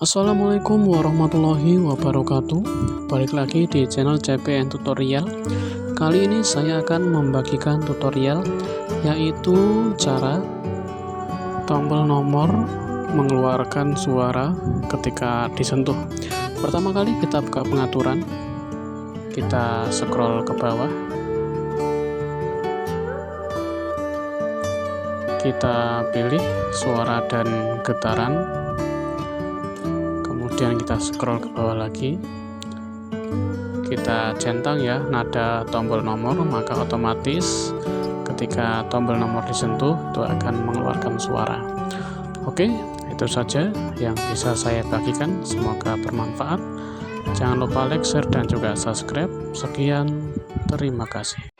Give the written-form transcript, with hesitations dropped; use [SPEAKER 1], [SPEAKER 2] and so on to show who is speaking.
[SPEAKER 1] Assalamualaikum warahmatullahi wabarakatuh. Balik lagi di channel CPN Tutorial. Kali ini saya akan membagikan tutorial yaitu cara tombol nomor mengeluarkan suara ketika disentuh. Pertama kali kita buka pengaturan, kita scroll ke bawah, kita pilih suara dan getaran, kemudian kita scroll ke bawah lagi, kita centang ya nada tombol nomor, maka otomatis ketika tombol nomor disentuh itu akan mengeluarkan suara. Oke, itu saja yang bisa saya bagikan, semoga bermanfaat. Jangan lupa like, share, dan juga subscribe. Sekian, terima kasih.